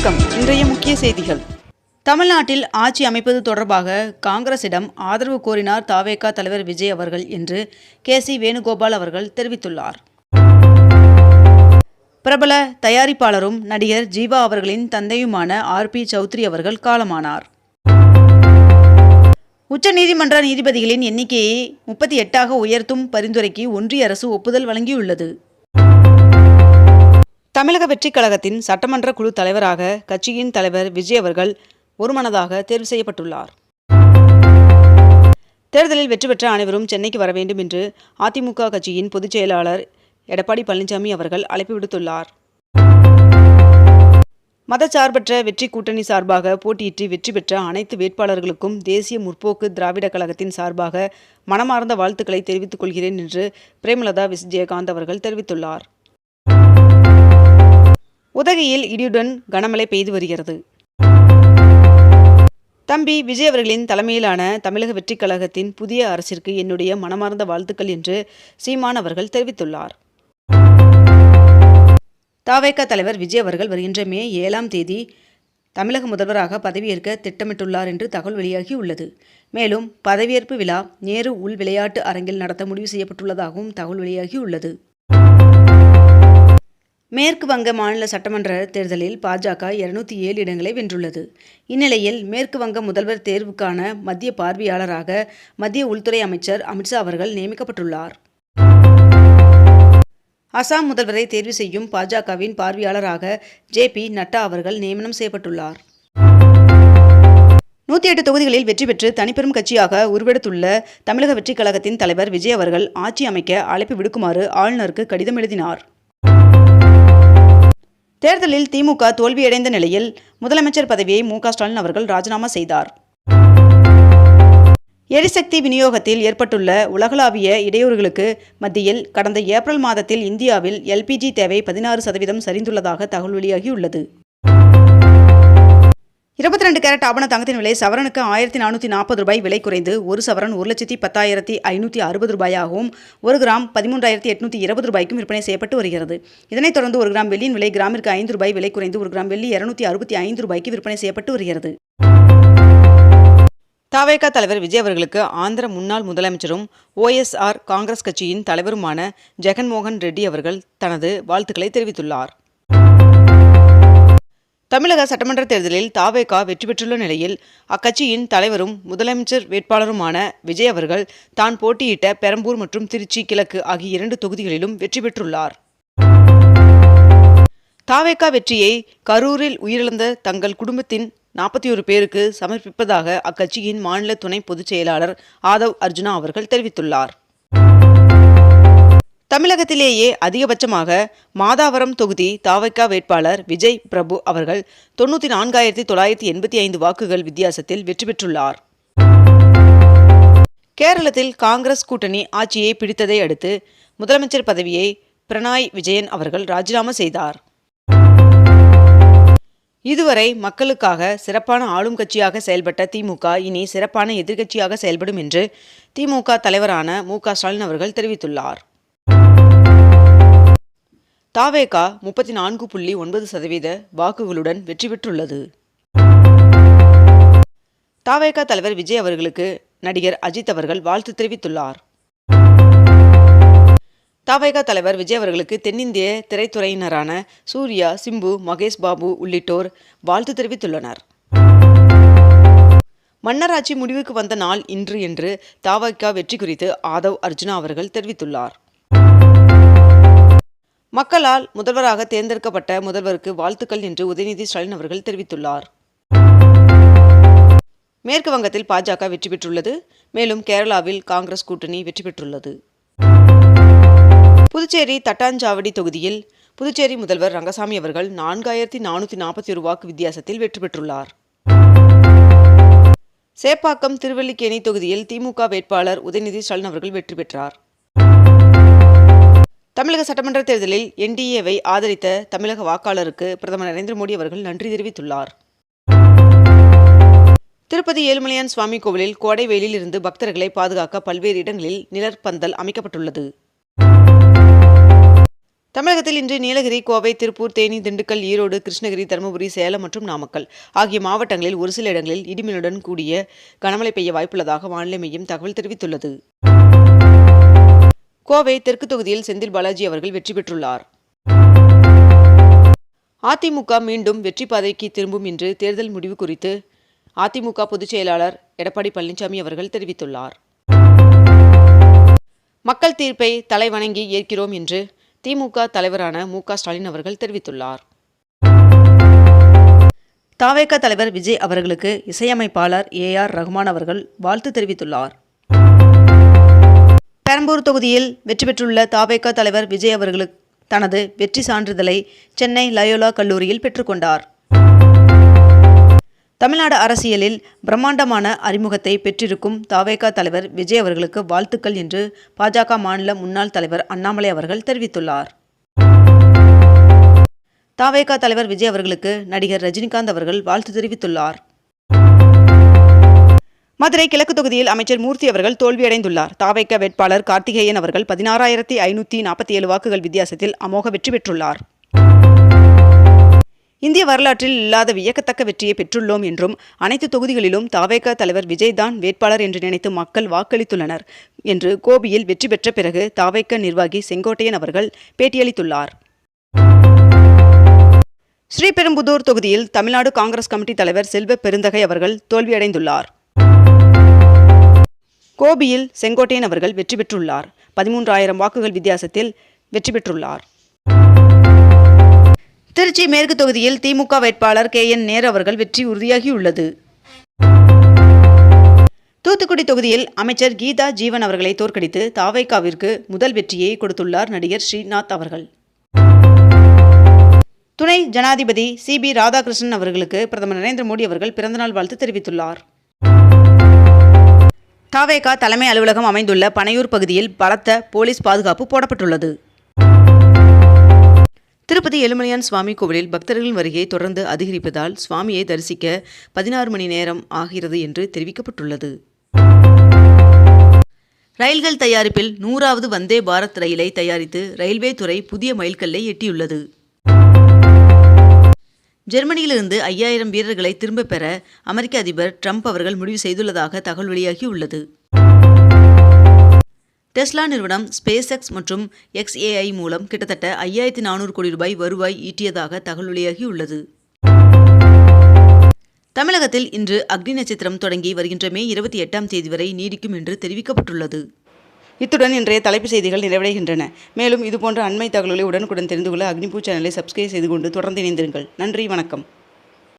வணக்கம். இன்றைய முக்கிய செய்திகள். தமிழ்நாட்டில் ஆட்சி அமைப்பது தொடர்பாக காங்கிரசிடம் ஆதரவு கோரினார் தவேக தலைவர் விஜய் அவர்கள் என்று கே.சி. வேணுகோபால் அவர்கள் தெரிவித்துள்ளார். பிரபல தயாரிப்பாளரும் நடிகர் ஜீவா அவர்களின் தந்தையுமான ஆர்.பி. சௌத்ரி அவர்கள் காலமானார். உச்சநீதிமன்ற நீதிபதிகளின் எண்ணிக்கையை 38ஆக உயர்த்தும் பரிந்துரைக்கு ஒன்றிய அரசு ஒப்புதல் வழங்கியுள்ளது. தமிழக வெற்றிக் கழகத்தின் சட்டமன்ற குழு தலைவராக கட்சியின் தலைவர் விஜய் அவர்கள் ஒருமனதாக தேர்வு செய்யப்பட்டுள்ளார். தேர்தலில் வெற்றி பெற்ற அனைவரும் சென்னைக்கு வர வேண்டும் என்று அதிமுக கட்சியின் பொதுச் செயலாளர் எடப்பாடி பழனிசாமி அவர்கள் அழைப்பு விடுத்துள்ளார். மதச்சார்பற்ற வெற்றி கூட்டணி சார்பாக போட்டியிட்டு வெற்றி பெற்ற அனைத்து வேட்பாளர்களுக்கும் தேசிய முற்போக்கு திராவிட கழகத்தின் சார்பாக மனமார்ந்த வாழ்த்துக்களை தெரிவித்துக் கொள்கிறேன் என்று பிரேமலதா விஜயகாந்த் அவர்கள் தெரிவித்துள்ளார். உதகையில் இடியுடன் கனமழை பெய்து வருகிறது. தம்பி விஜய் அவர்களின் தலைமையிலான தமிழக வெற்றிக் கழகத்தின் புதிய அரசிற்கு என்னுடைய மனமார்ந்த வாழ்த்துக்கள் என்று சீமான் அவர்கள் தெரிவித்துள்ளார். தவேக தலைவர் விஜய் அவர்கள் வருகின்ற மே 7ஆம் தேதி தமிழக முதல்வராக பதவியேற்க திட்டமிட்டுள்ளார் என்று தகவல் வெளியாகியுள்ளது. மேலும் பதவியேற்பு விழா நேரு உள் விளையாட்டு அரங்கில் நடத்த முடிவு செய்யப்பட்டுள்ளதாகவும் தகவல் வெளியாகியுள்ளது. மேற்கு வங்க மாநில சட்டமன்ற தேர்தலில் பாஜக 207 இடங்களை வென்றுள்ளது. இந்நிலையில் மேற்கு வங்க முதல்வர் தேர்வுக்கான மத்திய பார்வையாளராக மத்திய உள்துறை அமைச்சர் அமித்ஷா அவர்கள் நியமிக்கப்பட்டுள்ளார். அசாம் முதல்வரை தேர்வு செய்யும் பாஜகவின் பார்வையாளராக ஜே.பி. நட்டா அவர்கள் நியமனம் செய்யப்பட்டுள்ளார். 108 தொகுதிகளில் வெற்றி பெற்று தனிப்பெரும் கட்சியாக உருவெடுத்துள்ள தமிழக வெற்றிக் கழகத்தின் தலைவர் விஜய் அவர்கள் ஆட்சி அமைக்க அழைப்பு விடுக்குமாறு ஆளுநருக்கு கடிதம் எழுதினார். தேர்தலில் திமுக தோல்வியடைந்த நிலையில் முதலமைச்சர் பதவியை மு.க. ஸ்டாலின் அவர்கள் ராஜினாமா செய்தார். எரிசக்தி விநியோகத்தில் ஏற்பட்டுள்ள உலகளாவிய இடையூறுகளுக்கு மத்தியில் கடந்த ஏப்ரல் மாதத்தில் இந்தியாவில் எல்.பி.ஜி. தேவை 16% சரிந்துள்ளதாக தகவல் வெளியாகியுள்ளது. 22 கேரட் ஆபண தங்கத்தின் விலை சவரனுக்கு 1440 ரூபாய் விலை குறைந்து ஒரு சவரன் 1,10,560 ரூபாயாகவும் 1 கிராம் 13,820 ரூபாய்க்கும் விற்பனை செய்யப்பட்டு வருகிறது. இதனைத் தொடர்ந்து 1 கிராம் வெள்ளியின் விலை கிராமிற்கு 5 ரூபாய் விலை குறைந்து 1 கிராம் வெள்ளி 265 ரூபாய்க்கு விற்பனை செய்யப்பட்டு வருகிறது. தவேக தலைவர் விஜய் அவர்களுக்கு ஆந்திர முன்னாள் முதலமைச்சரும் OSR காங்கிரஸ் கட்சியின் தலைவருமான ஜெகன்மோகன் ரெட்டி அவர்கள் தனது வாழ்த்துக்களை தெரிவித்துள்ளார். தமிழக சட்டமன்ற தேர்தலில் தவேக வெற்றி பெற்றுள்ள நிலையில் அக்கட்சியின் தலைவரும் முதலமைச்சர் வேட்பாளருமான விஜய் அவர்கள் தான் போட்டியிட்ட பெரம்பூர் மற்றும் திருச்சி கிழக்கு ஆகிய 2 தொகுதிகளிலும் வெற்றி பெற்றுள்ளார். தவேக வெற்றியை கரூரில் உயிரிழந்த தங்கள் குடும்பத்தின் 41 பேருக்கு சமர்ப்பிப்பதாக அக்கட்சியின் மாநில துணை பொதுச் செயலாளர் ஆதவ் அர்ஜுனா அவர்கள் தெரிவித்துள்ளார். தமிழகத்திலேயே அதிகபட்சமாக மாதாவரம் தொகுதி தவேக வேட்பாளர் விஜய் பிரபு அவர்கள் 94,985 வாக்குகள் வித்தியாசத்தில் வெற்றி பெற்றுள்ளார். கேரளத்தில் காங்கிரஸ் கூட்டணி ஆட்சியை பிடித்ததை அடுத்து முதலமைச்சர் பதவியை பினராயி விஜயன் அவர்கள் ராஜினாமா செய்தார். இதுவரை மக்களுக்காக சிறப்பான ஆளும் கட்சியாக செயல்பட்ட திமுக இனி சிறப்பான எதிர்க்கட்சியாக செயல்படும் என்று திமுக தலைவரான மு.க. ஸ்டாலின் அவர்கள் தெரிவித்துள்ளார். தவேக 34.9% வாக்குகளுடன் வெற்றி பெற்றுள்ளது. தவேக தலைவர் விஜய் அவர்களுக்கு நடிகர் அஜித் அவர்கள் வாழ்த்து தெரிவித்துள்ளார். தவேக தலைவர் விஜய் அவர்களுக்கு தென்னிந்திய திரைத்துறையினரான சூர்யா, சிம்பு, மகேஷ் பாபு உள்ளிட்டோர் வாழ்த்து தெரிவித்துள்ளனர். மன்னராட்சி முடிவுக்கு வந்த நாள் இன்று என்று தவேக வெற்றி குறித்து ஆதவ் அர்ஜுனா அவர்கள் தெரிவித்துள்ளார். மக்களால் முதல்வராக தேர்ந்தெடுக்கப்பட்ட முதல்வருக்கு வாழ்த்துக்கள் என்று உதயநிதி ஸ்டாலின் அவர்கள் தெரிவித்துள்ளார். மேற்கு வங்கத்தில் பாஜக வெற்றி பெற்றுள்ளது. மேலும் கேரளாவில் காங்கிரஸ் கூட்டணி வெற்றி பெற்றுள்ளது. புதுச்சேரி தட்டாஞ்சாவடி தொகுதியில் புதுச்சேரி முதல்வர் ரங்கசாமி அவர்கள் 4,441 வாக்கு வித்தியாசத்தில் வெற்றி பெற்றுள்ளார். சேப்பாக்கம் திருவல்லிக்கேணி தொகுதியில் திமுக வேட்பாளர் உதயநிதி ஸ்டாலின் அவர்கள் வெற்றி பெற்றார். தமிழக சட்டமன்ற தேர்தலில் NDAவை ஆதரித்த தமிழக வாக்காளருக்கு பிரதமர் நரேந்திர மோடி அவர்கள் நன்றி தெரிவித்துள்ளார். திருப்பதி ஏழுமலையான் சுவாமி கோவிலில் கோடை வெயிலில் இருந்து பக்தர்களை பாதுகாக்க பல்வேறு இடங்களில் நிழற்பந்தல் அமைக்கப்பட்டுள்ளது. தமிழகத்தில் தமிழகத்தில் இன்று நீலகிரி, கோவை, திருப்பூர், தேனி, திண்டுக்கல், ஈரோடு, கிருஷ்ணகிரி, தருமபுரி, சேலம் மற்றும் நாமக்கல் ஆகிய மாவட்டங்களில் ஒரு சில இடங்களில் இடிமின்னுடன் கூடிய கனமழை பெய்ய வாய்ப்புள்ளதாக வானிலை மையம் தகவல் தெரிவித்துள்ளது. கோவை தெற்கு தொகுதியில் செந்தில் பாலாஜி அவர்கள் வெற்றி பெற்றுள்ளார். அதிமுக மீண்டும் வெற்றி பாதைக்கு திரும்பும் என்று தேர்தல் முடிவு குறித்து அதிமுக பொதுச் செயலாளர் எடப்பாடி பழனிசாமி அவர்கள் தெரிவித்துள்ளார். மக்கள் தீர்ப்பை தலைவணங்கி ஏற்கிறோம் என்று திமுக தலைவரான மு.க. ஸ்டாலின் அவர்கள் தெரிவித்துள்ளார். தவேக தலைவர் விஜய் அவர்களுக்கு இசையமைப்பாளர் ஏ.ஆர். ரஹ்மான் அவர்கள் வாழ்த்து தெரிவித்துள்ளார். பெரம்பூர் தொகுதியில் வெற்றி பெற்றுள்ள தவேக தலைவர் விஜய் அவர்களுக்கு தனது வெற்றி சான்றிதழை சென்னை லயோலா கல்லூரியில் பெற்றுக்கொண்டார். தமிழ்நாடு அரசியலில் பிரம்மாண்டமான அறிமுகத்தை பெற்றிருக்கும் தவேக தலைவர் விஜய் அவர்களுக்கு வாழ்த்துக்கள் என்று பாஜக மாநில முன்னாள் தலைவர் அண்ணாமலை அவர்கள் தெரிவித்துள்ளார். தவேக தலைவர் விஜய் அவர்களுக்கு நடிகர் ரஜினிகாந்த் அவர்கள் வாழ்த்து தெரிவித்துள்ளார். மதுரை கிழக்கு தொகுதியில் அமைச்சர் மூர்த்தி அவர்கள் தோல்வியடைந்துள்ளார். தவேக வேட்பாளர் கார்த்திகேயன் அவர்கள் 16,547 வாக்குகள் வித்தியாசத்தில் அமோக வெற்றி பெற்றுள்ளார். இந்திய வரலாற்றில் இல்லாத வியக்கத்தக்க வெற்றியை பெற்றுள்ளோம் என்றும் அனைத்து தொகுதிகளிலும் தவேக தலைவர் விஜய் தான் வேட்பாளர் என்று நினைத்து மக்கள் வாக்களித்துள்ளனர் என்று கோபியில் வெற்றி பெற்ற பிறகு தவேக நிர்வாகி செங்கோட்டையன் அவர்கள் பேட்டியளித்துள்ளார். ஸ்ரீபெரும்புதூர் தொகுதியில் தமிழ்நாடு காங்கிரஸ் கமிட்டி தலைவர் செல்வ பெருந்தகை அவர்கள் தோல்வியடைந்துள்ளார். கோபியில் செங்கோட்டையன் அவர்கள் வெற்றி பெற்றுள்ளார். 13,000 வாக்குகள் வித்தியாசத்தில் வெற்றி பெற்றுள்ளார். திருச்சி மேற்கு தொகுதியில் திமுக வேட்பாளர் கே.என். நேரு அவர்கள் வெற்றி உறுதியாகியுள்ளது. தூத்துக்குடி தொகுதியில் அமைச்சர் கீதா ஜீவன் அவர்களை தோற்கடித்து தவேகாவிற்கு முதல் வெற்றியை கொடுத்துள்ளார் நடிகர் ஸ்ரீநாத் அவர்கள். துணை ஜனாதிபதி சி.பி. ராதாகிருஷ்ணன் அவர்களுக்கு பிரதமர் நரேந்திர மோடி அவர்கள் பிறந்தநாள் வாழ்த்து தெரிவித்துள்ளார். தவேகா தலைமை அலுவலகம் அமைந்துள்ள பனையூர் பகுதியில் பலத்த போலீஸ் பாதுகாப்பு போடப்பட்டுள்ளது. திருப்பதி ஏழுமலையான் சுவாமி கோவிலில் பக்தர்களின் வருகை தொடர்ந்து அதிகரிப்பதால் சுவாமியை தரிசிக்க 16 மணி நேரம் ஆகிறது என்று தெரிவிக்கப்பட்டுள்ளது. ரயில்கள் தயாரிப்பில் 100வது வந்தே பாரத் ரயிலை தயாரித்து ரயில்வே துறை புதிய மைல்கல்லை எட்டியுள்ளது. ஜெர்மனியிலிருந்து 5000 வீரர்களை திரும்ப பெற அமெரிக்க அதிபர் ட்ரம்ப் அவர்கள் முடிவு செய்துள்ளதாக தகவல் வெளியாகியுள்ளது. டெஸ்லா நிறுவனம் ஸ்பேஸ் எக்ஸ் மற்றும் XAI மூலம் கிட்டத்தட்ட 5400 கோடி ரூபாய் வருவாய் ஈட்டியதாக தகவல் வெளியாகியுள்ளது. தமிழகத்தில் இன்று அக்னி நட்சத்திரம் தொடங்கி வருகின்ற மே 28ஆம் தேதி வரை நீடிக்கும் என்று தெரிவிக்கப்பட்டுள்ளது. இத்துடன் இன்றைய தலைப்புச் செய்திகள் நிறைவடைகின்றன. மேலும் இதுபோன்ற அண்மை தகவல்களை உடனுக்குடன் தெரிந்து கொள்ள அக்னிபூ சேனலை சப்ஸ்கிரைப் செய்து கொண்டு தொடர்ந்து இணைந்திருங்கள். நன்றி, வணக்கம்.